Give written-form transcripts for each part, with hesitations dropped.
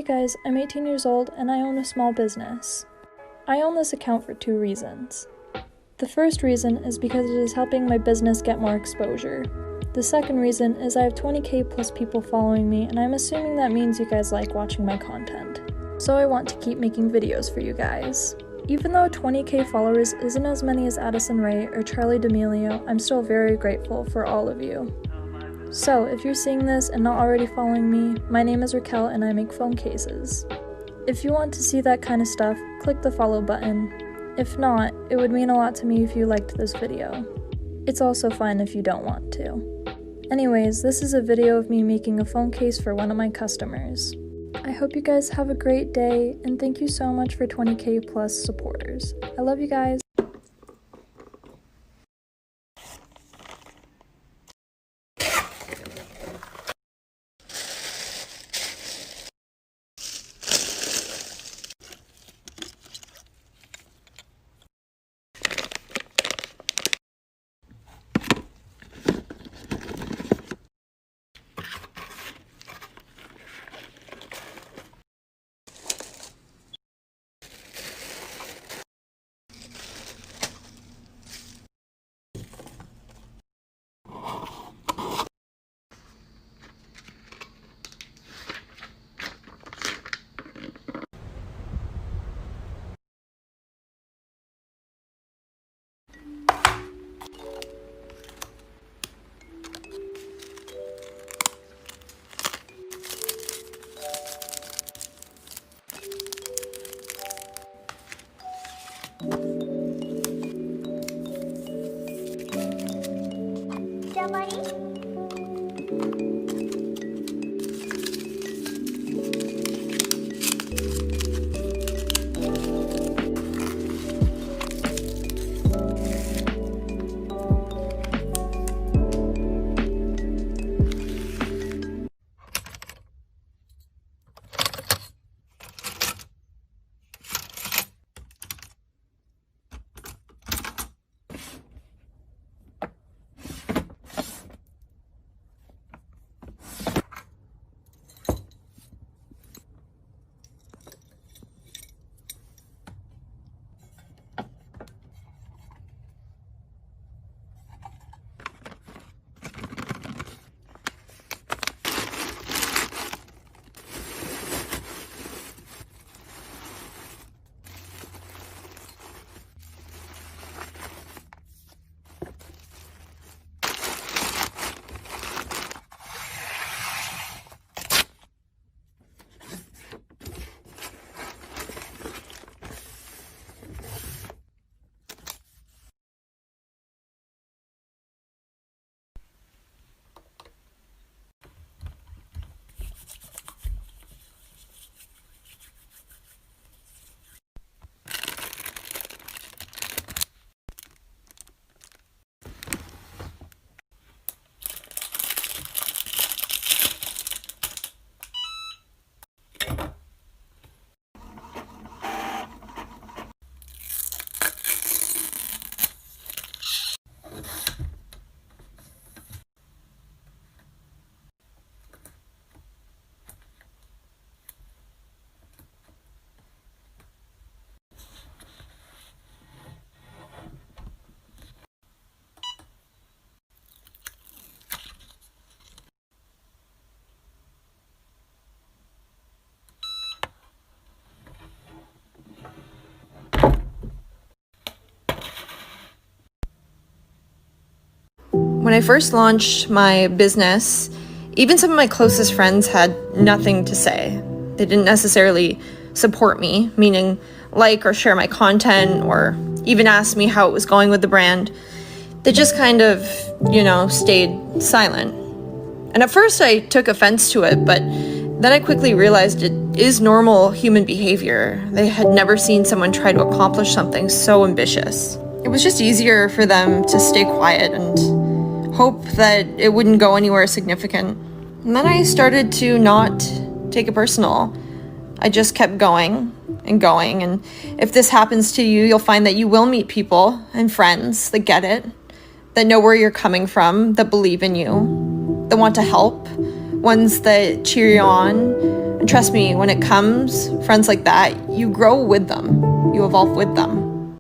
guys, I'm 18 years old and I own a small business. I own this account for 2 reasons. The first reason is because it is helping my business get more exposure. The second reason is I have 20k plus people following me, and I'm assuming that means you guys like watching my content. So I want to keep making videos for you guys. Even though 20k followers isn't as many as Addison Rae or Charli D'Amelio, I'm still very grateful for all of you. So if you're seeing this and not already following me, my name is Raquel and I make phone cases. If you want to see that kind of stuff, click the follow button. If not, it would mean a lot to me if you liked this video. It's also fine if you don't want to. Anyways, this is a video of me making a phone case for one of my customers. I hope you guys have a great day, and thank you so much for 20k plus supporters. I love you guys. When I first launched my business, even some of my closest friends had nothing to say. They didn't necessarily support me, meaning like or share my content or even ask me how it was going with the brand. They just kind of, stayed silent. And at first I took offense to it, but then I quickly realized it is normal human behavior. They had never seen someone try to accomplish something so ambitious. It was just easier for them to stay quiet and hope that it wouldn't go anywhere significant. And then I started to not take it personal. I just kept going and going. And if this happens to you, you'll find that you will meet people and friends that get it, that know where you're coming from, that believe in you, that want to help, ones that cheer you on And trust me, when it comes, friends like that, you grow with them. You evolve with them.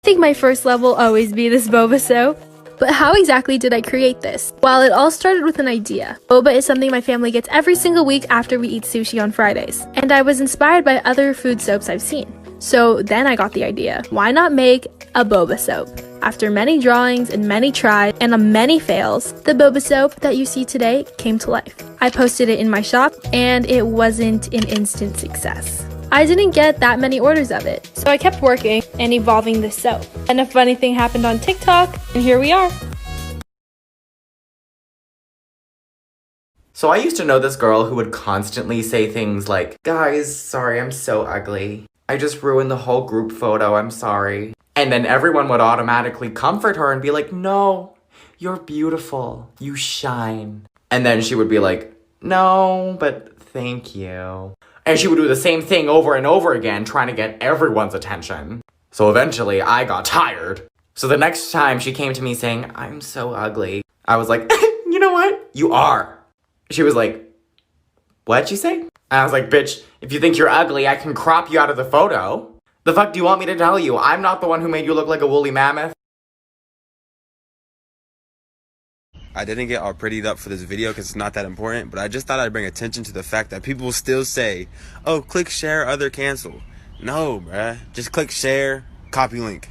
I think my first love will always be this boba soap. But how exactly did I create this? Well, it all started with an idea. Boba is something my family gets every single week after we eat sushi on Fridays. And I was inspired by other food soaps I've seen. So then I got the idea, why not make a boba soap? After many drawings and many tries and many fails, the boba soap that you see today came to life. I posted it in my shop and it wasn't an instant success. I didn't get that many orders of it, so I kept working and evolving this soap. And a funny thing happened on TikTok, and here we are. So I used to know this girl who would constantly say things like, "Guys, sorry, I'm so ugly. I just ruined the whole group photo, I'm sorry." And then everyone would automatically comfort her and be like, "No, you're beautiful. You shine." And then she would be like, "No, but thank you." And she would do the same thing over and over again, trying to get everyone's attention. So eventually, I got tired. So the next time she came to me saying, "I'm so ugly," I was like, "You know what? You are." She was like, "What'd you say?" And I was like, "Bitch, if you think you're ugly, I can crop you out of the photo. The fuck do you want me to tell you? I'm not the one who made you look like a woolly mammoth." I didn't get all prettied up for this video because it's not that important, but I just thought I'd bring attention to the fact that people still say, "Oh, click share, other cancel." No, bruh. Just click share, copy link.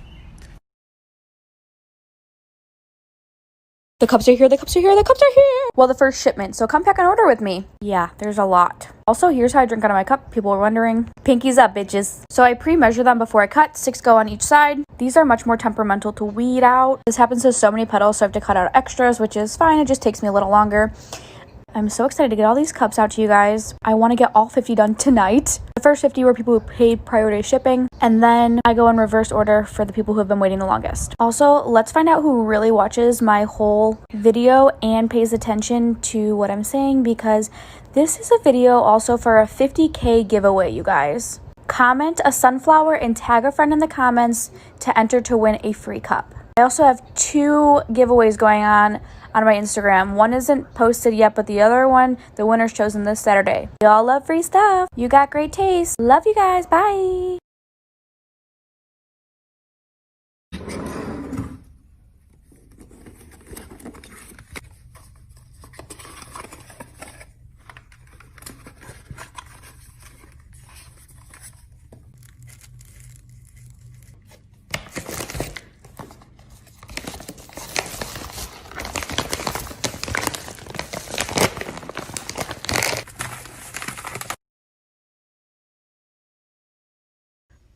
The cups are here, the cups are here, the cups are here! Well, the first shipment, so come pack an order with me. Yeah, there's a lot. Also, here's how I drink out of my cup. People are wondering. Pinkies up, bitches. So I pre-measure them before I cut. 6 go on each side. These are much more temperamental to weed out. This happens to so many petals, so I have to cut out extras, which is fine. It just takes me a little longer. I'm so excited to get all these cups out to you guys. I want to get all 50 done tonight. The first 50 were people who paid priority shipping, and then I go in reverse order for the people who have been waiting the longest. Also, let's find out who really watches my whole video and pays attention to what I'm saying, because this is a video also for a 50K giveaway, you guys. Comment a sunflower and tag a friend in the comments to enter to win a free cup. I also have 2 giveaways going on my Instagram. One isn't posted yet, but the other one, the winner's chosen this Saturday. Y'all love free stuff. You got great taste. Love you guys. Bye.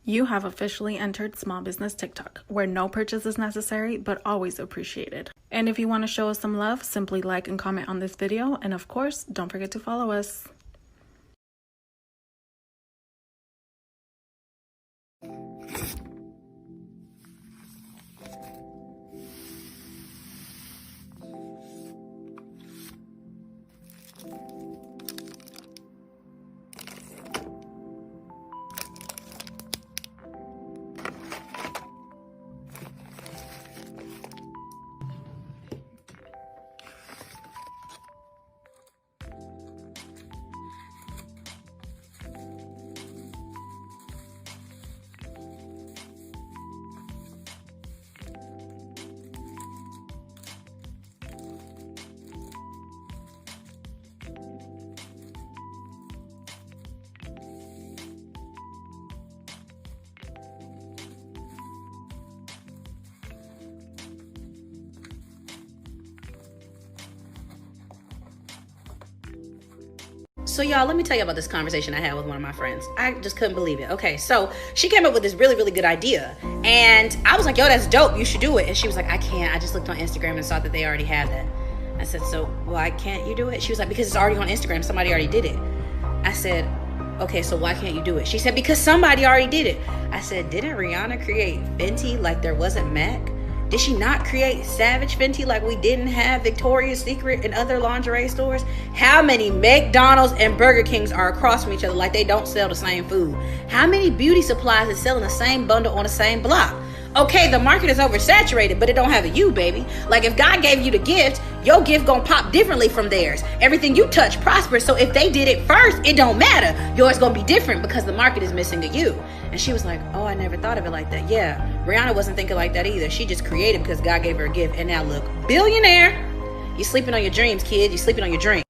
You have officially entered Small Business TikTok, where no purchase is necessary, but always appreciated. And if you want to show us some love, simply like and comment on this video. And of course, don't forget to follow us. So y'all, let me tell you about this conversation I had with one of my friends. I just couldn't believe it. Okay, so she came up with this really, really good idea. And I was like, yo, that's dope. You should do it. And she was like, I can't. I just looked on Instagram and saw that they already have that. I said, so why can't you do it? She was like, because it's already on Instagram. Somebody already did it. I said, okay, so why can't you do it? She said, because somebody already did it. I said, didn't Rihanna create Fenty like there wasn't MAC? Did she not create Savage Fenty like we didn't have Victoria's Secret and other lingerie stores? How many McDonald's and Burger Kings are across from each other like they don't sell the same food? How many beauty supplies is selling the same bundle on the same block? Okay, the market is oversaturated, but it don't have a you, baby. Like if God gave you the gift, your gift gonna pop differently from theirs. Everything you touch prospers. So if they did it first, it don't matter. Yours gonna be different because the market is missing a you. And she was like, oh, I never thought of it like that. Yeah, Rihanna wasn't thinking like that either. She just created because God gave her a gift. And now look, billionaire. You sleeping on your dreams, kid. You sleeping on your dreams.